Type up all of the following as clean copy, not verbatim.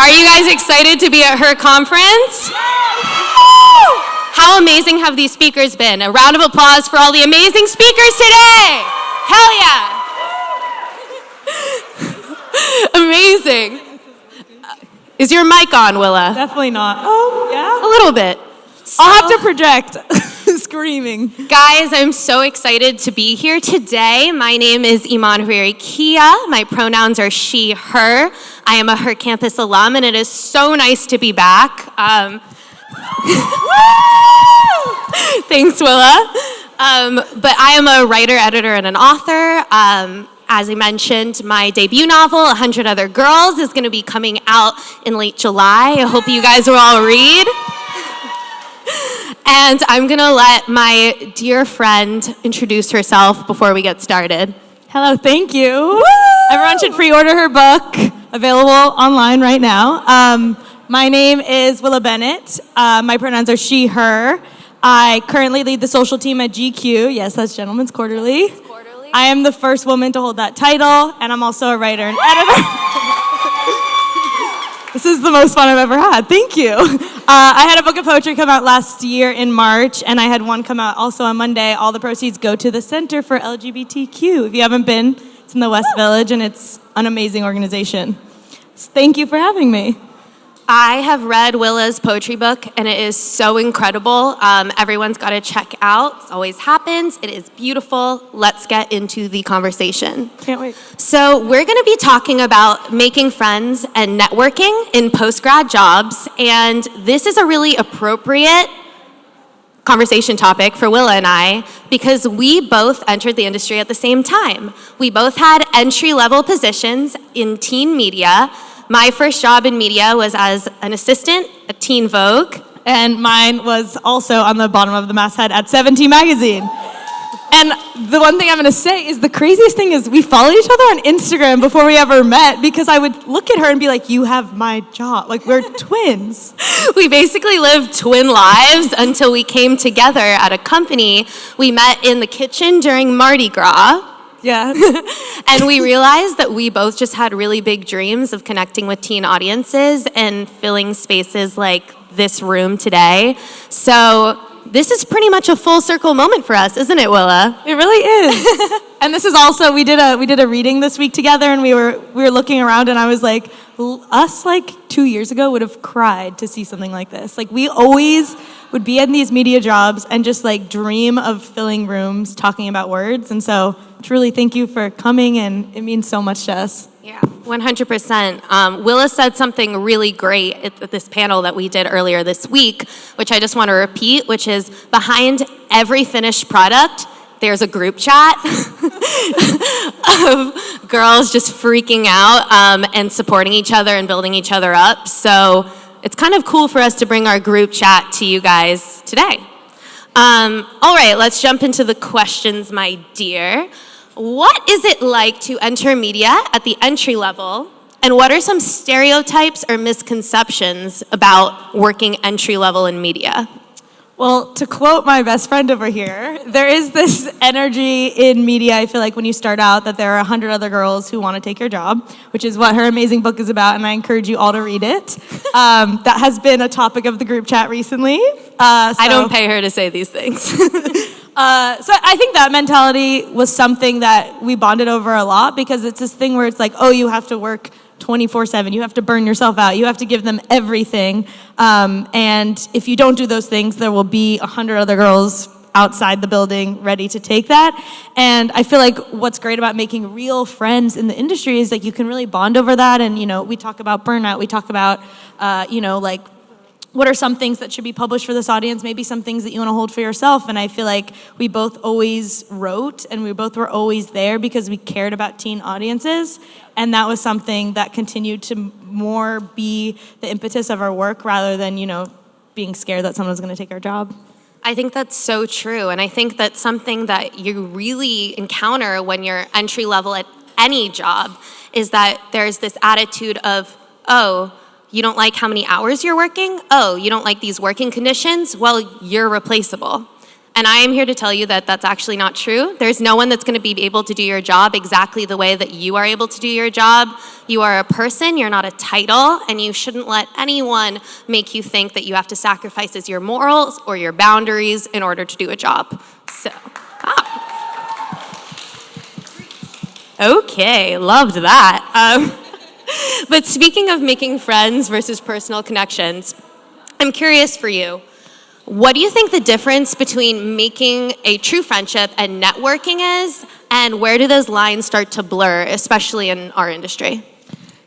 Are you guys excited to be at her conference? How amazing have these speakers been? A round of applause for all the amazing speakers today. Hell yeah. Amazing. Is your mic on, Willa? Definitely not. Oh, yeah? A little bit. I'll have to project. Screaming. Guys, I'm so excited to be here today. My name is Iman Hariri Kia. My pronouns are she, her. I am a Her Campus alum, and it is so nice to be back. Thanks, Willa. But I am a writer, editor, and an author. As I mentioned, my debut novel, 100 Other Girls, is going to be coming out in late July. I hope you guys will all read. And I'm going to let my dear friend introduce herself before we get started. Hello, thank you. Woo! Everyone should pre-order her book, available online right now. My name is Willa Bennett. My pronouns are she, her. I currently lead the social team at GQ. Yes, that's Gentleman's Quarterly. I am the first woman to hold that title, and I'm also a writer and editor. This is the most fun I've ever had. Thank you. I had a book of poetry come out last year in March, and I had one come out also on Monday. All the proceeds go to the Center for LGBTQ. If you haven't been, it's in the West Village, and it's an amazing organization. So thank you for having me. I have read Willa's poetry book, and it is so incredible. Everyone's got to check out. It always happens. It is beautiful. Let's get into the conversation. Can't wait. So we're going to be talking about making friends and networking in post-grad jobs, and this is a really appropriate conversation topic for Willa and I because we both entered the industry at the same time. We both had entry-level positions in teen media. My first job in media was as an assistant at Teen Vogue. And mine was also on the bottom of the masthead at 17 Magazine. And the one thing I'm going to say is the craziest thing is we followed each other on Instagram before we ever met because I would look at her and be like, you have my job. Like, we're twins. We basically lived twin lives until we came together at a company. We met in the kitchen during Mardi Gras. Yeah. And we realized that we both just had really big dreams of connecting with teen audiences and filling spaces like this room today. So this is pretty much a full circle moment for us, isn't it, Willa? It really is. And this is also, we did a reading this week together, and we were looking around, and I was like, us like 2 years ago would have cried to see something like this. Like, we always would be in these media jobs and just like dream of filling rooms talking about words. And so truly thank you for coming, and it means so much to us. Yeah, 100%. Willa said something really great at this panel that we did earlier this week, which I just want to repeat, which is behind every finished product, there's a group chat of girls just freaking out and supporting each other and building each other up. So it's kind of cool for us to bring our group chat to you guys today. All right, let's jump into the questions, my dear. What is it like to enter media at the entry level? And what are some stereotypes or misconceptions about working entry level in media? Well, to quote my best friend over here, there is this energy in media, I feel like, when you start out, that there are 100 other girls who want to take your job, which is what her amazing book is about, and I encourage you all to read it. That has been a topic of the group chat recently. I don't pay her to say these things. So I think that mentality was something that we bonded over a lot, because it's this thing where it's like, oh, you have to work 24/7. You have to burn yourself out. You have to give them everything. And if you don't do those things, there will be 100 other girls outside the building ready to take that. And I feel like what's great about making real friends in the industry is that you can really bond over that. And, you know, we talk about burnout. We talk about, like, what are some things that should be published for this audience? Maybe some things that you want to hold for yourself. And I feel like we both always wrote, and we both were always there because we cared about teen audiences. And that was something that continued to more be the impetus of our work rather than, being scared that someone was going to take our job. I think that's so true. And I think that's something that you really encounter when you're entry level at any job is that there's this attitude of, oh, you don't like how many hours you're working? Oh, you don't like these working conditions? Well, you're replaceable. And I am here to tell you that that's actually not true. There's no one that's going to be able to do your job exactly the way that you are able to do your job. You are a person, you're not a title, and you shouldn't let anyone make you think that you have to sacrifice your morals or your boundaries in order to do a job. So, Okay, loved that. But speaking of making friends versus personal connections, I'm curious for you. What do you think the difference between making a true friendship and networking is, and where do those lines start to blur, especially in our industry?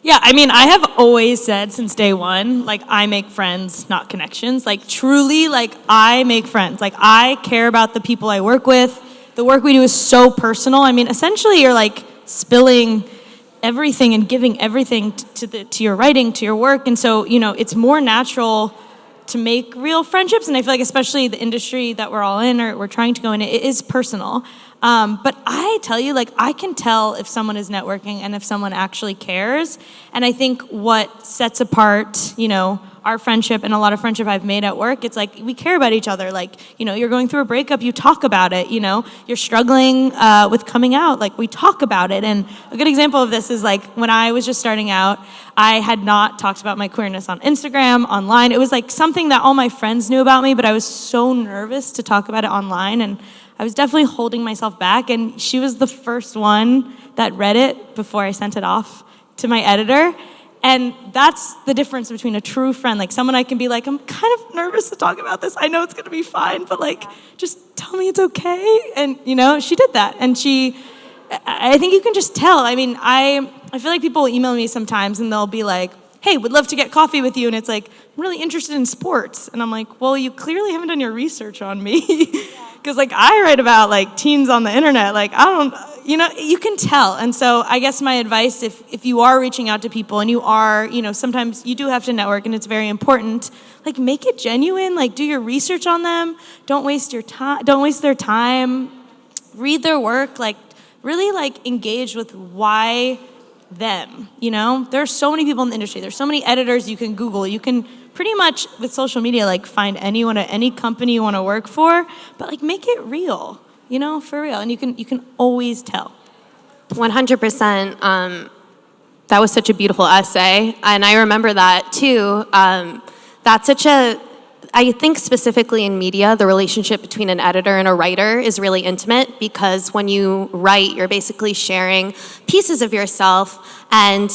Yeah, I mean, I have always said since day one, like, I make friends, not connections. Like, truly, like, I make friends. Like, I care about the people I work with. The work we do is so personal. I mean, essentially, you're, like, spilling everything and giving everything to your writing, to your work. And so, it's more natural to make real friendships. And I feel like especially the industry that we're all in or we're trying to go in, it is personal. But I tell you, like, I can tell if someone is networking and if someone actually cares. And I think what sets apart, our friendship and a lot of friendship I've made at work, it's like we care about each other. Like, you're going through a breakup, you talk about it. You're struggling with coming out, like, we talk about it. And a good example of this is, like, when I was just starting out, I had not talked about my queerness on Instagram, online. It was like something that all my friends knew about me, but I was so nervous to talk about it online. And I was definitely holding myself back. And she was the first one that read it before I sent it off to my editor. And that's the difference between a true friend, like someone I can be like, I'm kind of nervous to talk about this. I know it's going to be fine, but, like, just tell me it's okay. And, she did that. And I think you can just tell. I mean, I feel like people email me sometimes and they'll be like, hey, would love to get coffee with you. And it's like, I'm really interested in sports. And I'm like, well, you clearly haven't done your research on me. Because, like, I write about, like, teens on the internet. Like, I don't, you can tell. And so I guess my advice, if you are reaching out to people and you are, sometimes you do have to network and it's very important, like, make it genuine. Like, do your research on them. Don't waste your time. Don't waste their time. Read their work. Like, really, like, engage with why them, There's so many people in the industry. There's so many editors you can Google. You can pretty much, with social media, like, find anyone at any company you want to work for, but, like, make it real, for real. And you can always tell. 100%. That was such a beautiful essay. And I remember that, too. I think specifically in media, the relationship between an editor and a writer is really intimate because when you write, you're basically sharing pieces of yourself and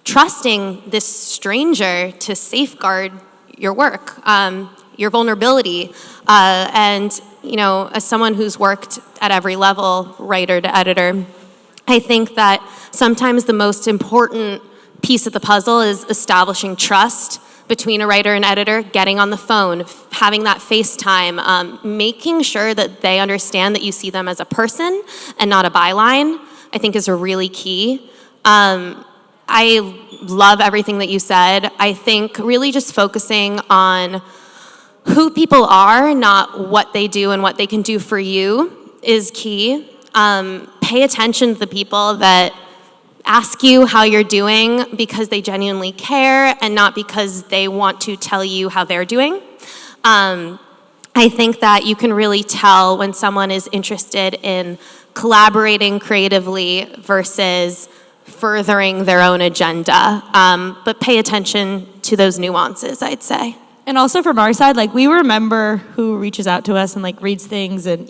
trusting this stranger to safeguard your work, your vulnerability. And, as someone who's worked at every level, writer to editor, I think that sometimes the most important piece of the puzzle is establishing trust between a writer and editor, getting on the phone, having that FaceTime, making sure that they understand that you see them as a person and not a byline, I think is a really key. I love everything that you said. I think really just focusing on who people are, not what they do and what they can do for you is key. Pay attention to the people that ask you how you're doing because they genuinely care and not because they want to tell you how they're doing. I think that you can really tell when someone is interested in collaborating creatively versus furthering their own agenda. But pay attention to those nuances, I'd say. And also from our side, like, we remember who reaches out to us and, like, reads things and,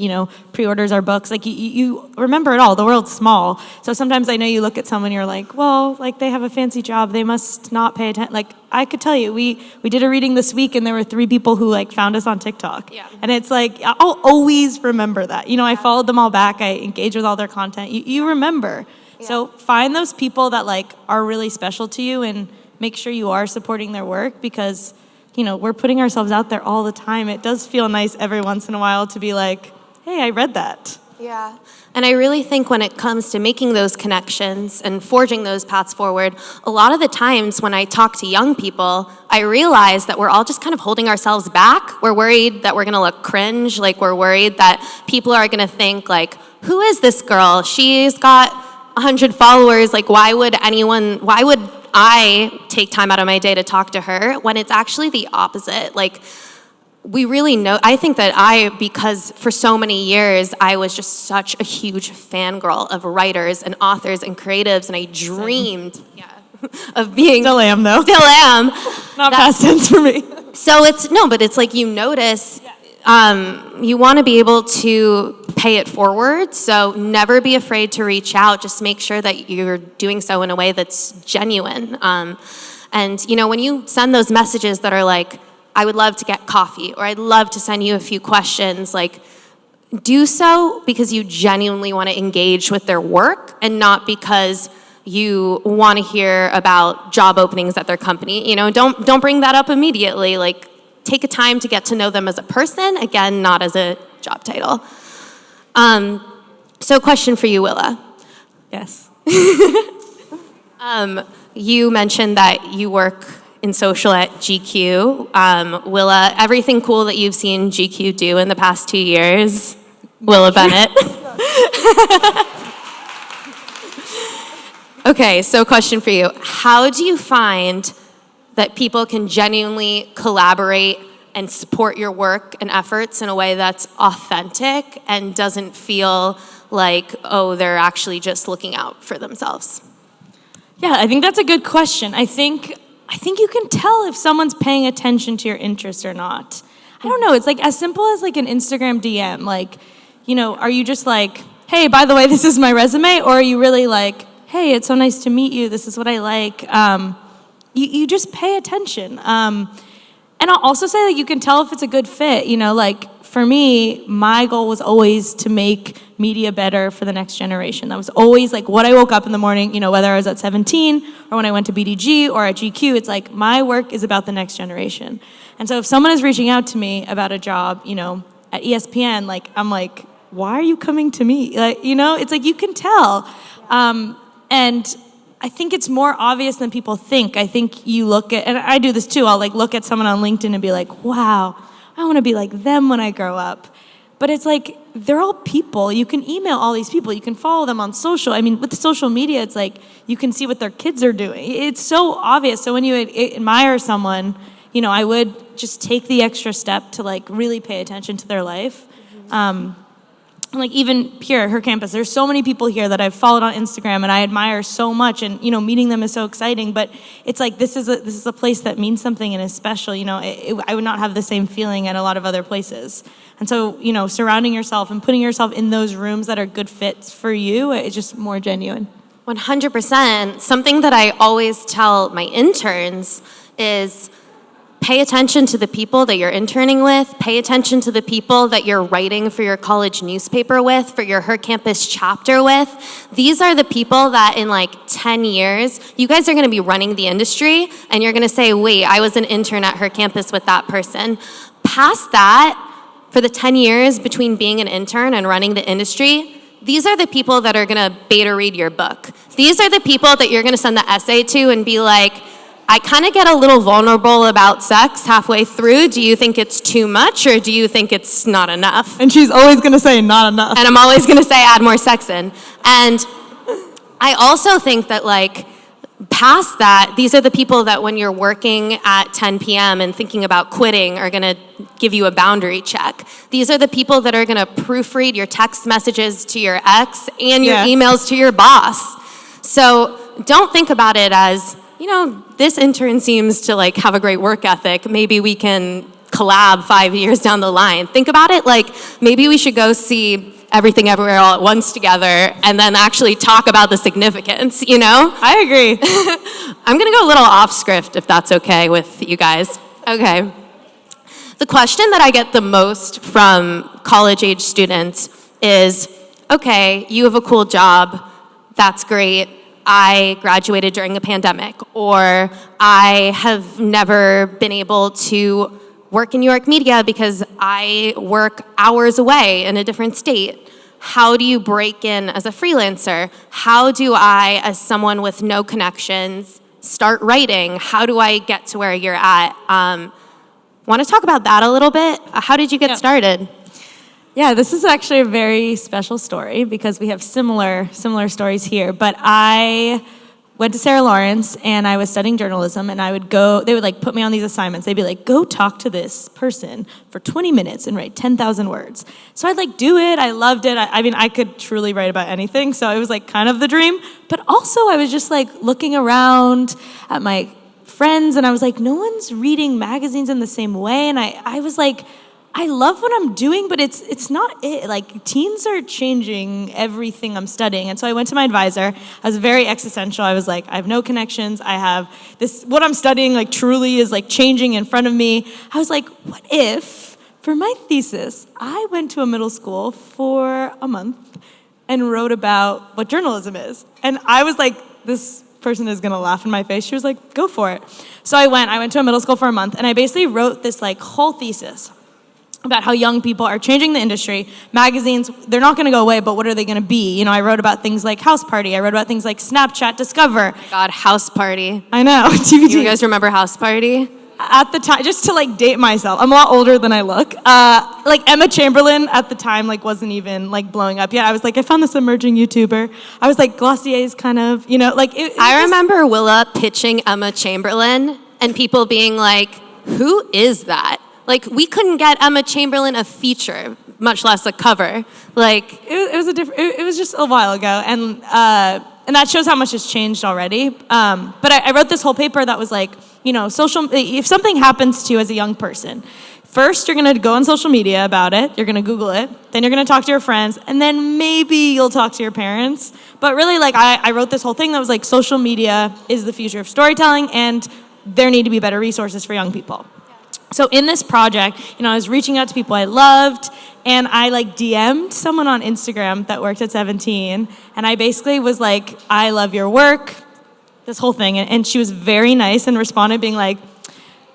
pre-orders our books. Like, you remember it all. The world's small. So sometimes I know you look at someone, you're like, well, like, they have a fancy job. They must not pay attention. Like, I could tell you, we did a reading this week and there were 3 people who, like, found us on TikTok. Yeah. And it's like, I'll always remember that. I followed them all back. I engaged with all their content. You remember. Yeah. So find those people that, like, are really special to you and make sure you are supporting their work because we're putting ourselves out there all the time. It does feel nice every once in a while to be like, hey, I read that. Yeah. And I really think when it comes to making those connections and forging those paths forward, a lot of the times when I talk to young people, I realize that we're all just kind of holding ourselves back. We're worried that we're going to look cringe. Like, we're worried that people are going to think, like, who is this girl? She's got 100 followers. Like, why would I take time out of my day to talk to her when it's actually the opposite? Like, we really know, I think that because for so many years, I was just such a huge fangirl of writers and authors and creatives, and I dreamed of being. Still am, though. Still am. Not past tense for me. So but it's like you notice, you want to be able to pay it forward, so never be afraid to reach out. Just make sure that you're doing so in a way that's genuine. And, when you send those messages that are like, I would love to get coffee, or I'd love to send you a few questions, like, do so because you genuinely want to engage with their work and not because you want to hear about job openings at their company. Don't bring that up immediately. Like, take a time to get to know them as a person, again, not as a job title. So question for you, Willa. Yes. You mentioned that you work in social at GQ. Willa, everything cool that you've seen GQ do in the past 2 years? Willa Bennett. Okay, so question for you. How do you find that people can genuinely collaborate and support your work and efforts in a way that's authentic and doesn't feel like, oh, they're actually just looking out for themselves? Yeah, I think that's a good question. I think you can tell if someone's paying attention to your interests or not. I don't know. It's like as simple as like an Instagram DM. Like, are you just like, hey, by the way, this is my resume? Or are you really like, hey, it's so nice to meet you. This is what I like. You just pay attention. And I'll also say that you can tell if it's a good fit. Like for me, my goal was always to make media better for the next generation. That was always like what I woke up in the morning, whether I was at 17 or when I went to BDG or at GQ, it's like my work is about the next generation. And so if someone is reaching out to me about a job, at ESPN, like I'm like, why are you coming to me? Like, it's like you can tell. And I think it's more obvious than people think. I think you look at, and I do this too, I'll like look at someone on LinkedIn and be like, wow, I want to be like them when I grow up. But it's like, they're all people. You can email all these people. You can follow them on social. I mean, with the social media, it's like, you can see what their kids are doing. It's so obvious. So when you admire someone, I would just take the extra step to like really pay attention to their life. Like even here at her campus, there's so many people here that I've followed on Instagram and I admire so much, and meeting them is so exciting. But it's like this is a place that means something and is special. I would not have the same feeling at a lot of other places. And so surrounding yourself and putting yourself in those rooms that are good fits for you, it's just more genuine. 100%. Something that I always tell my interns is, pay attention to the people that you're interning with. Pay attention to the people that you're writing for your college newspaper with, for your Her Campus chapter with. These are the people that in like 10 years, you guys are going to be running the industry, and you're going to say, wait, I was an intern at Her Campus with that person. Past that, for the 10 years between being an intern and running the industry, these are the people that are going to beta read your book. These are the people that you're going to send the essay to and be like, I kind of get a little vulnerable about sex halfway through. Do you think it's too much, or do you think it's not enough? And she's always going to say not enough. And I'm always going to say add more sex in. And I also think that like past that, these are the people that when you're working at 10 p.m. and thinking about quitting are going to give you a boundary check. These are the people that are going to proofread your text messages to your ex and your emails to your boss. So don't think about it as, this intern seems to like have a great work ethic. Maybe we can collab 5 years down the line. Think about it like maybe we should go see Everything Everywhere All at Once together and then actually talk about the significance, I agree. I'm going to go a little off script if that's okay with you guys. Okay. The question that I get the most from college-age students is, okay, you have a cool job. That's great. I graduated during a pandemic, or I have never been able to work in New York media because I work hours away in a different state. How do you break in as a freelancer? How do I, as someone with no connections, start writing? How do I get to where you're at? Want to talk about that a little bit? How did you get started? Yeah, this is actually a very special story because we have similar stories here. But I went to Sarah Lawrence, and I was studying journalism, and they would like put me on these assignments. They'd be like, go talk to this person for 20 minutes and write 10,000 words. So I'd like do it. I loved it. I mean, I could truly write about anything. So it was like kind of the dream. But also I was just like looking around at my friends, and I was like, no one's reading magazines in the same way. And I was like, I love what I'm doing, but it's not it. Like, teens are changing everything I'm studying. And so I went to my advisor. I was very existential. I was like, I have no connections. I have this, what I'm studying, like, truly is, like, changing in front of me. I was like, what if, for my thesis, I went to a middle school for a month and wrote about what journalism is? And I was like, this person is gonna laugh in my face. She was like, go for it. So I went to a middle school for a month, and I basically wrote this, like, whole thesis about how young people are changing the industry. Magazines, they're not going to go away, but what are they going to be? You know, I wrote about things like House Party. I wrote about things like Snapchat, Discover. Oh my God, House Party. I know, TBT. You guys remember House Party? At the time, just to like date myself, I'm a lot older than I look. Like Emma Chamberlain at the time, like wasn't even like blowing up yet. I was like, I found this emerging YouTuber. I was like, Glossier's kind of, you know, like. I remember Willa pitching Emma Chamberlain and people being like, who is that? Like, we couldn't get Emma Chamberlain a feature, much less a cover. Like, it was just a while ago, and that shows how much has changed already. But I wrote this whole paper that was like, you know, if something happens to you as a young person, first you're gonna go on social media about it, you're gonna Google it, then you're gonna talk to your friends, and then maybe you'll talk to your parents. But really, like, I wrote this whole thing that was like, social media is the future of storytelling, and there need to be better resources for young people. So in this project, you know, I was reaching out to people I loved, and I like DM'd someone on Instagram that worked at 17, and I basically was like, I love your work, this whole thing. And she was very nice and responded being like,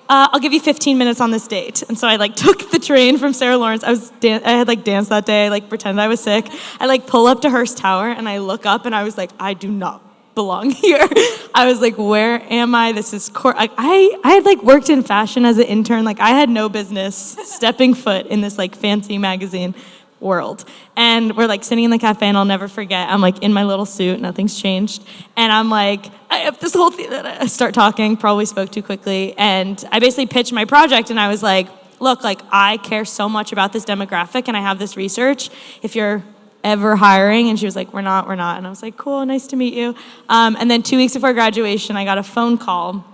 I'll give you 15 minutes on this date. And so I like took the train from Sarah Lawrence. I had like danced that day, like pretend I was sick. I like pull up to Hearst Tower, and I look up, and I was like, I do not belong here. I was like, where am I? This is I had like worked in fashion as an intern. Like, I had no business stepping foot in this like fancy magazine world. And we're like sitting in the cafe, and I'll never forget, I'm like in my little suit, nothing's changed. And I'm like, I have this whole thing that I start talking, probably spoke too quickly. And I basically pitched my project, and I was like, look, like, I care so much about this demographic, and I have this research. If you're ever hiring? And she was like, we're not. And I was like, cool, nice to meet you. And then 2 weeks before graduation, I got a phone call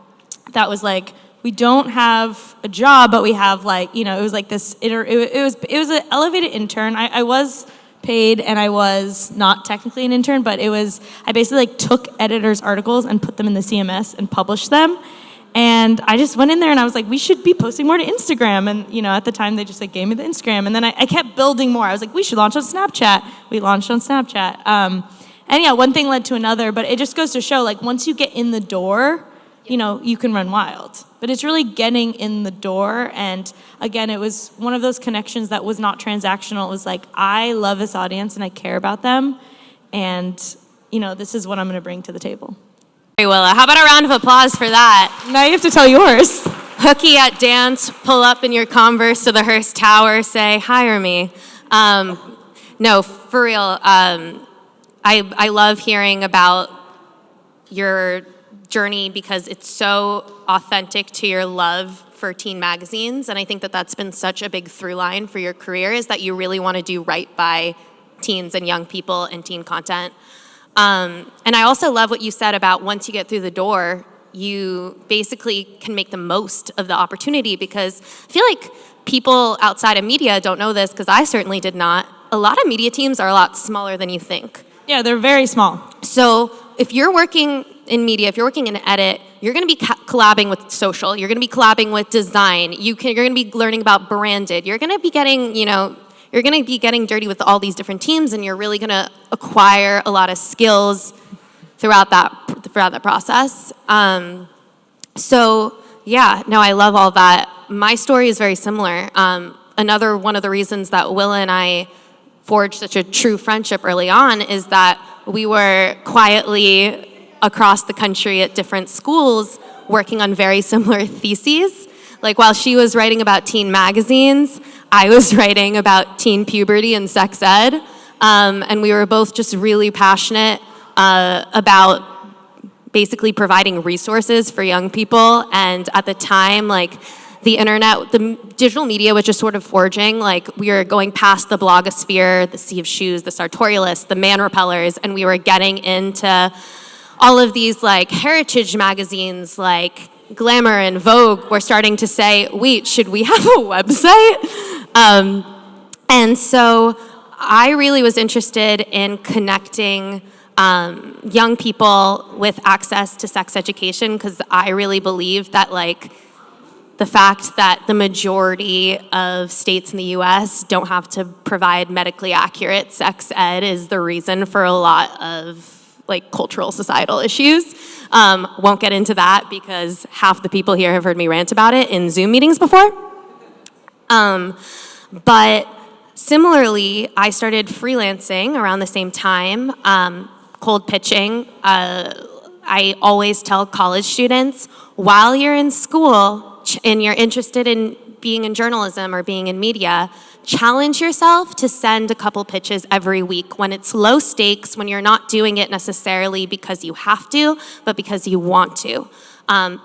that was like, we don't have a job, but we have like, you know, it was like this, it was an elevated intern. I was paid, and I was not technically an intern, but I basically like took editors' articles and put them in the CMS and published them. And I just went in there, and I was like, we should be posting more to Instagram. And, you know, at the time, they just like gave me the Instagram. And then I kept building more. I was like, we should launch on Snapchat. We launched on Snapchat. And yeah, one thing led to another. But it just goes to show, like, once you get in the door, you know, you can run wild. But it's really getting in the door. And again, it was one of those connections that was not transactional. It was like, I love this audience, and I care about them. And, you know, this is what I'm going to bring to the table. Very Willa. How about a round of applause for that? Now you have to tell yours. Hooky at dance, pull up in your Converse to the Hearst Tower, say, hire me. No, for real, I love hearing about your journey because it's so authentic to your love for teen magazines. And I think that that's been such a big through line for your career, is that you really want to do right by teens and young people and teen content. And I also love what you said about once you get through the door, you basically can make the most of the opportunity, because I feel like people outside of media don't know this, because I certainly did not. A lot of media teams are a lot smaller than you think. Yeah, they're very small. So if you're working in media, if you're working in edit, you're going to be collabing with social. You're going to be collabing with design. You're going to be learning about branded. You're going to be getting, you're going to be getting dirty with all these different teams, and you're really going to acquire a lot of skills throughout that process. So yeah, no, I love all that. My story is very similar. Another one of the reasons that Willa and I forged such a true friendship early on is that we were quietly across the country at different schools working on very similar theses. Like, while she was writing about teen magazines, I was writing about teen puberty and sex ed. And we were both just really passionate about basically providing resources for young people. And at the time, like, the internet, the digital media was just sort of forging. Like, we were going past the blogosphere, the Sea of Shoes, the Sartorialists, the Man Repellers, and we were getting into all of these, like, heritage magazines, like Glamour and Vogue were starting to say, wait, should we have a website? And so I really was interested in connecting young people with access to sex education, because I really believe that, like, the fact that the majority of states in the US don't have to provide medically accurate sex ed is the reason for a lot of, like, cultural societal issues. Won't get into that because half the people here have heard me rant about it in Zoom meetings before. But similarly, I started freelancing around the same time, cold pitching. I always tell college students, while you're in school and you're interested in being in journalism or being in media, challenge yourself to send a couple pitches every week when it's low stakes, when you're not doing it necessarily because you have to, but because you want to.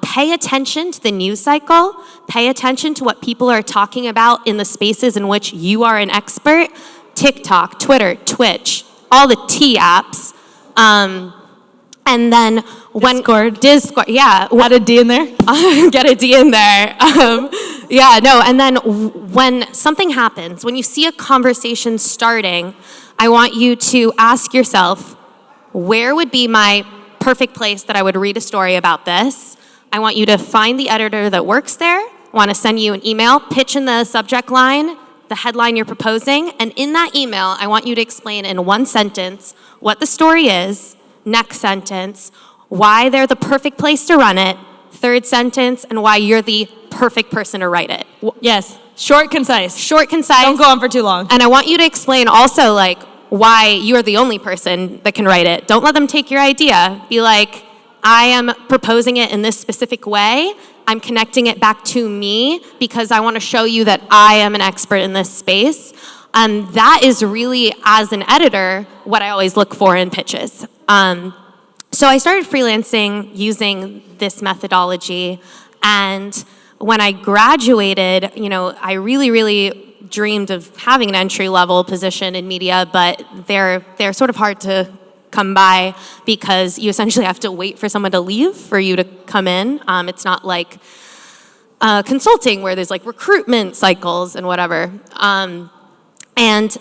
Pay attention to the news cycle. Pay attention to what people are talking about in the spaces in which you are an expert. TikTok, Twitter, Twitch, all the T apps. And then when Discord, yeah, Add a D in there. get a D in there. And then when something happens, when you see a conversation starting, I want you to ask yourself, where would be my perfect place that I would read a story about this? I want you to find the editor that works there. I want to send you an email, pitch in the subject line, the headline you're proposing, and in that email, I want you to explain in one sentence what the story is. Next sentence, why they're the perfect place to run it. Third sentence, and why you're the perfect person to write it. Yes, short, concise. Short, concise. Don't go on for too long. And I want you to explain also, like, why you're the only person that can write it. Don't let them take your idea. Be like, I am proposing it in this specific way. I'm connecting it back to me because I want to show you that I am an expert in this space. That is really, as an editor, what I always look for in pitches. So I started freelancing using this methodology, and when I graduated, I really, really dreamed of having an entry-level position in media, but they're sort of hard to come by because you essentially have to wait for someone to leave for you to come in. It's not like consulting where there's, like, recruitment cycles and whatever. And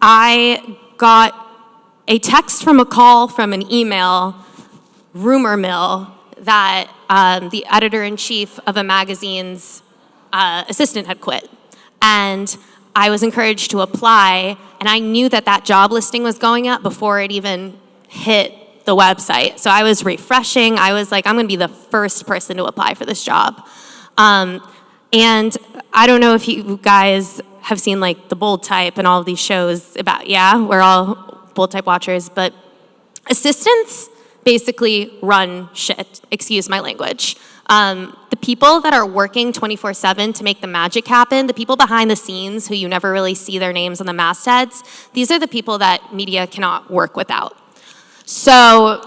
I got a text from a call from an email, rumor mill, that the editor-in-chief of a magazine's assistant had quit. And I was encouraged to apply, and I knew that that job listing was going up before it even hit the website. So I was refreshing. I was like, I'm going to be the first person to apply for this job. And I don't know if you guys have seen, like, the Bold Type and all of these shows about, we're all Bold Type watchers, but assistants basically run shit, excuse my language. The people that are working 24/7 to make the magic happen, the people behind the scenes who you never really see their names on the mastheads, these are the people that media cannot work without. So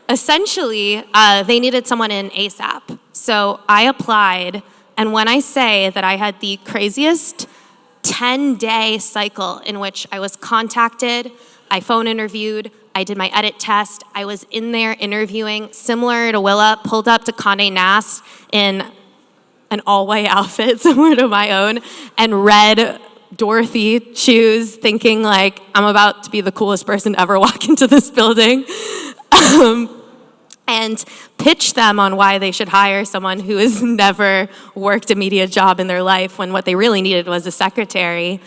essentially, they needed someone in ASAP. So I applied, and when I say that I had the craziest 10-day cycle in which I was contacted, I phone interviewed, I did my edit test, I was in there interviewing, similar to Willa, pulled up to Condé Nast in an all-white outfit similar to my own, and red Dorothy shoes, thinking, like, I'm about to be the coolest person to ever walk into this building. And pitch them on why they should hire someone who has never worked a media job in their life, when what they really needed was a secretary.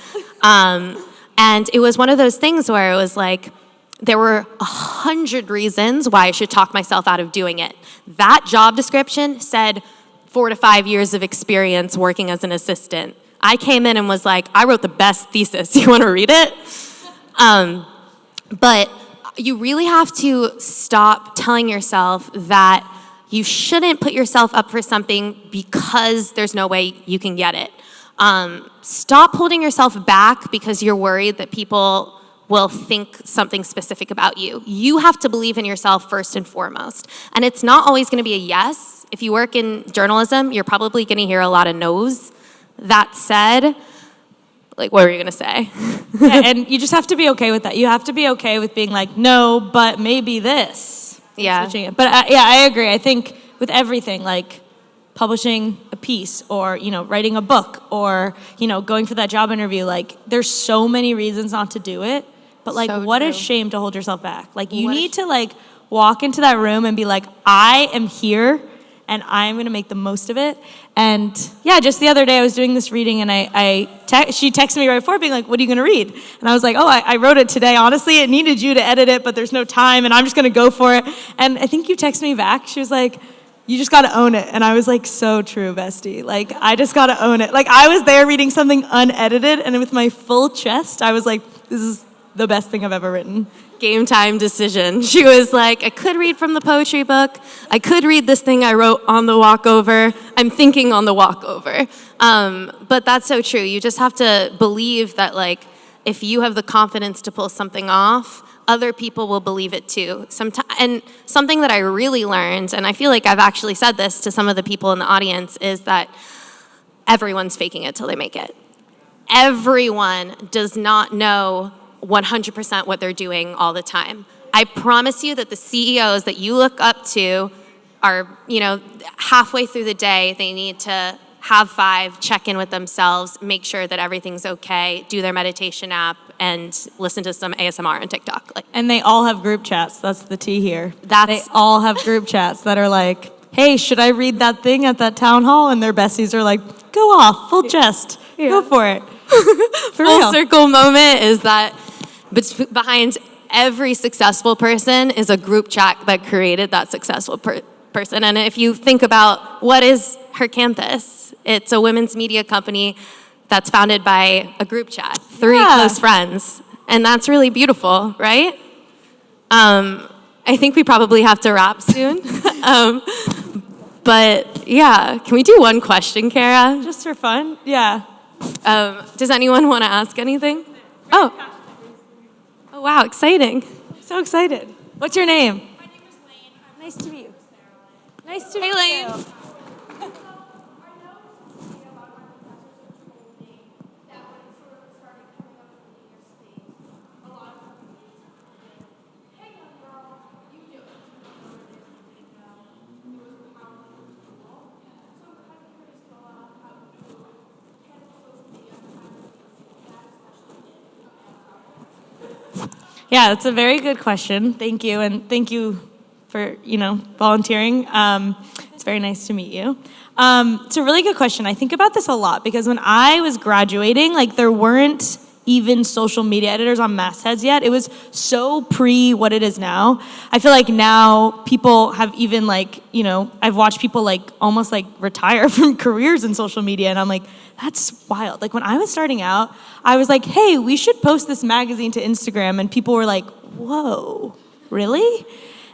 And it was one of those things where it was like, there were 100 reasons why I should talk myself out of doing it. That job description said 4 to 5 years of experience working as an assistant. I came in and was like, I wrote the best thesis. You want to read it? But you really have to stop telling yourself that you shouldn't put yourself up for something because there's no way you can get it. Stop holding yourself back because you're worried that people will think something specific about you. You have to believe in yourself first and foremost. And it's not always going to be a yes. If you work in journalism, you're probably going to hear a lot of no's. That said, like, what were you going to say? Yeah, and you just have to be okay with that. You have to be okay with being like, no, but maybe this. Yeah. Switching it. But yeah, I agree. I think with everything, like publishing a piece or, writing a book or, going for that job interview, like there's so many reasons not to do it. But like, So what a true. shame to hold yourself back. Like you need to like walk into that room and be like, I am here and I'm going to make the most of it. And yeah, just the other day I was doing this reading and she texted me right before being like, what are you going to read? And I was like, oh, I wrote it today. Honestly, it needed you to edit it, but there's no time and I'm just going to go for it. And I think you texted me back. She was like, you just got to own it. And I was like, so true, bestie. Like, I just got to own it. Like, I was there reading something unedited and with my full chest, I was like, this is the best thing I've ever written. Game time decision. She was like, I could read from the poetry book. I could read this thing I wrote on the walkover. I'm thinking on the walkover. But that's so true. You just have to believe that, like, if you have the confidence to pull something off, other people will believe it too. And something that I really learned, and I feel like I've actually said this to some of the people in the audience, is that everyone's faking it till they make it. Everyone does not know 100% what they're doing all the time. I promise you that the CEOs that you look up to are, halfway through the day, they need to have 5, check in with themselves, make sure that everything's okay, do their meditation app, and listen to some ASMR on TikTok. And they all have group chats. That's the tea here. They all have group chats that are like, hey, should I read that thing at that town hall? And their besties are like, go off, full chest, go for it. Full circle moment is that behind every successful person is a group chat that created that successful person. And if you think about what is Her Campus, it's a women's media company that's founded by a group chat, 3 close friends. And that's really beautiful, right? I think we probably have to wrap soon. But yeah, can we do one question, Kara? Just for fun? Yeah. Does anyone want to ask anything? Oh, wow, exciting. So excited. What's your name? My name is Lane. Nice to meet you. Nice to meet you. Hey, Lane. Yeah, that's a very good question. Thank you, and thank you for volunteering. It's very nice to meet you. It's a really good question. I think about this a lot because when I was graduating, there weren't even social media editors on mastheads yet. It was so pre what it is now. I feel like now people have even I've watched people almost retire from careers in social media, and I'm like, that's wild. When I was starting out, I was like, hey, we should post this magazine to Instagram, and people were like, whoa, really?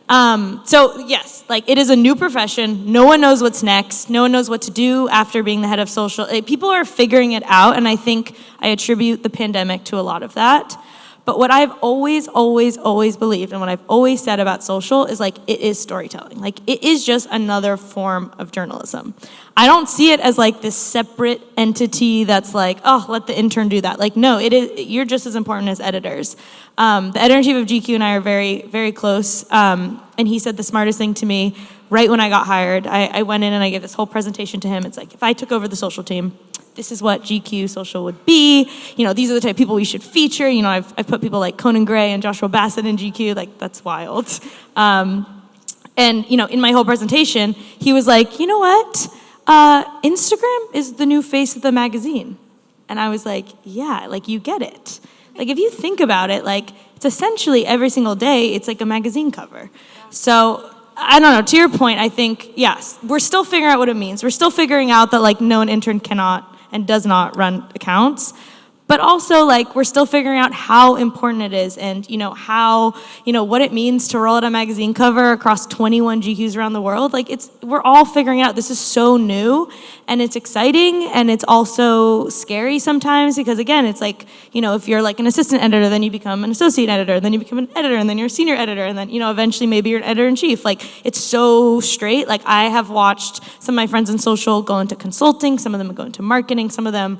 So yes, it is a new profession. No one knows what's next. No one knows what to do after being the head of social. People are figuring it out, and I think I attribute the pandemic to a lot of that. But what I've always believed and what I've always said about social is it is storytelling. It is just another form of journalism. I don't see it as this separate entity that's oh, let the intern do that. No, it is. You're just as important as editors. The editor-in-chief of GQ and I are very, very close. And he said the smartest thing to me right when I got hired. I went in and I gave this whole presentation to him. It's if I took over the social team, this is what GQ social would be. These are the type of people we should feature. I've put people like Conan Gray and Joshua Bassett in GQ. That's wild. And, in my whole presentation, he was like, you know what? Instagram is the new face of the magazine. And I was like, yeah, you get it. If you think about it, it's essentially every single day, it's a magazine cover. So I don't know, to your point, I think, yes, we're still figuring out what it means. We're still figuring out that no, an intern cannot and does not run accounts. But also, like, we're still figuring out how important it is and, how, what it means to roll out a magazine cover across 21 GQs around the world. Like, we're all figuring out this is so new, and it's exciting, and it's also scary sometimes because, again, it's like, if you're like an assistant editor, then you become an associate editor, then you become an editor, and then you're a senior editor, and then, eventually maybe you're an editor-in-chief. Like, it's so straight. Like, I have watched some of my friends in social go into consulting, some of them go into marketing, some of them,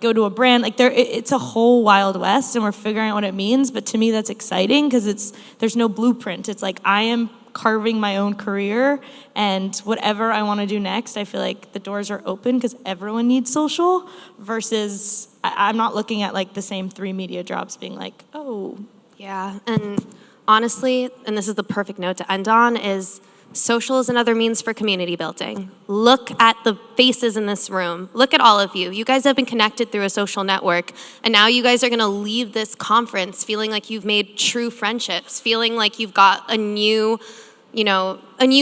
go to a brand. Like it's a whole Wild West, and we're figuring out what it means. But to me, that's exciting because there's no blueprint. It's like I am carving my own career, and whatever I want to do next, I feel like the doors are open because everyone needs social. Versus, I'm not looking at like the same 3 media jobs being like, oh, yeah. And honestly, and this is the perfect note to end on, is social is another means for community building. Look at the faces in this room. Look at all of you. You guys have been connected through a social network, and now you guys are going to leave this conference feeling like you've made true friendships, feeling like you've got a new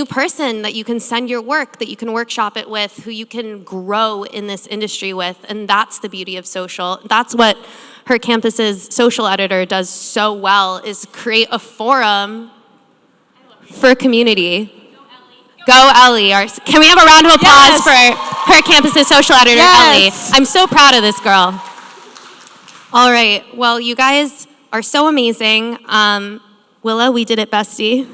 person that you can send your work, that you can workshop it with, who you can grow in this industry with, and that's the beauty of social. That's what her campus's social editor does so well, is create a forum for community. Go Ellie. Can we have a round of applause for her campus's social editor, Ellie? I'm so proud of this girl. All right. Well, you guys are so amazing. Willa, we did it, bestie.